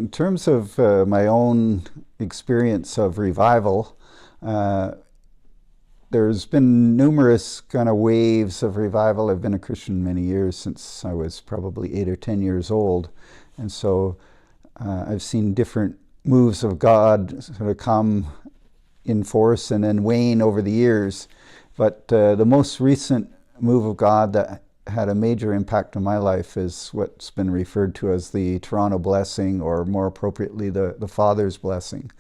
In terms of my own experience of revival, uh, there's been numerous kind of waves of revival. I've been a Christian many years, since I was probably 8 or 10 years old. And so I've seen different moves of God sort of come in force and then wane over the years. But the most recent move of God that had a major impact on my life is what's been referred to as the Toronto Blessing, or more appropriately, the Father's Blessing,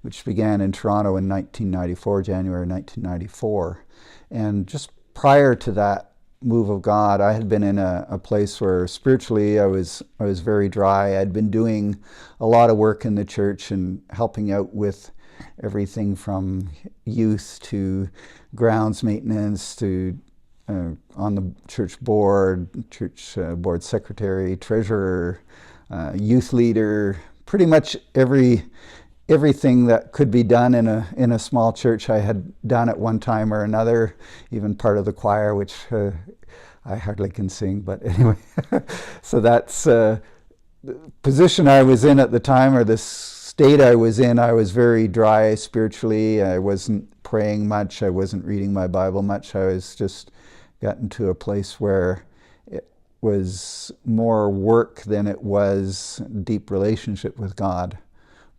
which began in Toronto in 1994, January 1994. And just prior to that move of God, I had been in a place where spiritually I was very dry. I'd been doing a lot of work in the church and helping out with everything from youth to grounds maintenance to on the church board secretary, treasurer, youth leader, pretty much everything that could be done in a small church I had done at one time or another, even part of the choir, which I hardly can sing, but anyway. So that's the position I was in at the time, or the state I was in. I was very dry spiritually. I wasn't praying much. I wasn't reading my Bible much. I was just gotten to a place where it was more work than it was deep relationship with God.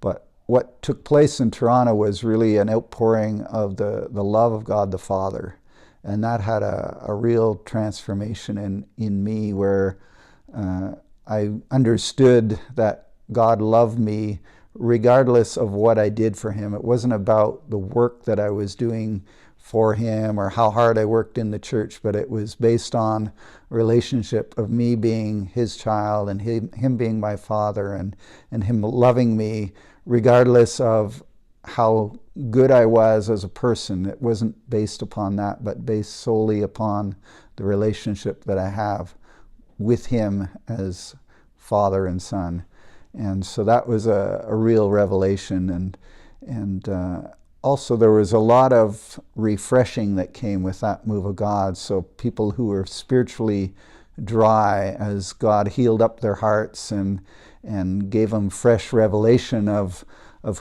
But what took place in Toronto was really an outpouring of the love of God the Father. And that had a real transformation in me, where I understood that God loved me regardless of what I did for him. It wasn't about the work that I was doing for him or how hard I worked in the church, but it was based on a relationship of me being his child and him being my father, and him loving me regardless of how good I was as a person. It wasn't based upon that, but based solely upon the relationship that I have with him as father and son. And so that was a real revelation. And also there was a lot of refreshing that came with that move of God. So people who were spiritually dry, as God healed up their hearts and gave them fresh revelation of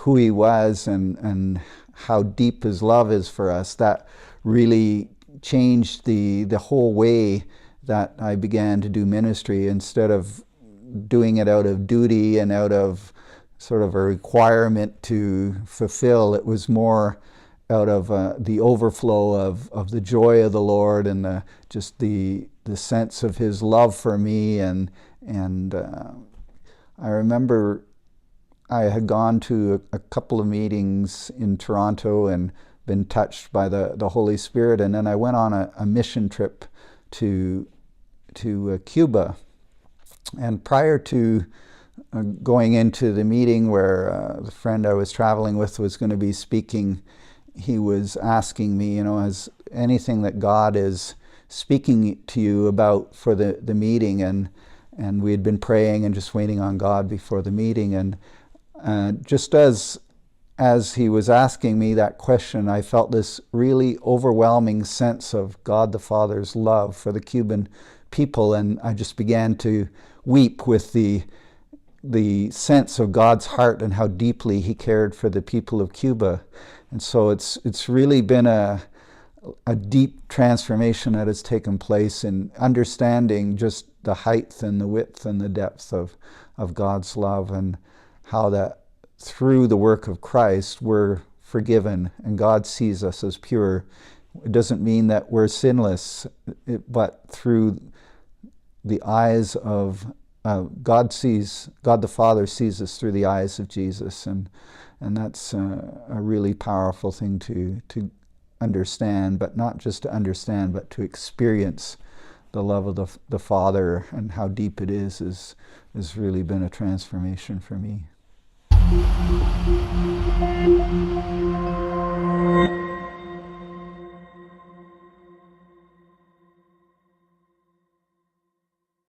who he was and how deep his love is for us, that really changed the whole way that I began to do ministry. Instead of doing it out of duty and out of sort of a requirement to fulfill, it was more out of the overflow of the joy of the Lord, and just the sense of his love for me. And I remember I had gone to a couple of meetings in Toronto and been touched by the Holy Spirit, and then I went on a mission trip to Cuba. And prior to going into the meeting where the friend I was traveling with was going to be speaking, he was asking me, is anything that God is speaking to you about for the meeting? And we had been praying and just waiting on God before the meeting. And just as he was asking me that question, I felt this really overwhelming sense of God the Father's love for the Cuban people, and I just began to weep with the sense of God's heart and how deeply he cared for the people of Cuba. And so it's really been a deep transformation that has taken place in understanding just the height and the width and the depth of God's love, and how that through the work of Christ we're forgiven and God sees us as pure. It doesn't mean that we're sinless, but through the eyes of God the Father sees us through the eyes of Jesus, and that's a really powerful thing to understand, but not just to understand, but to experience the love of the Father and how deep it is has really been a transformation for me.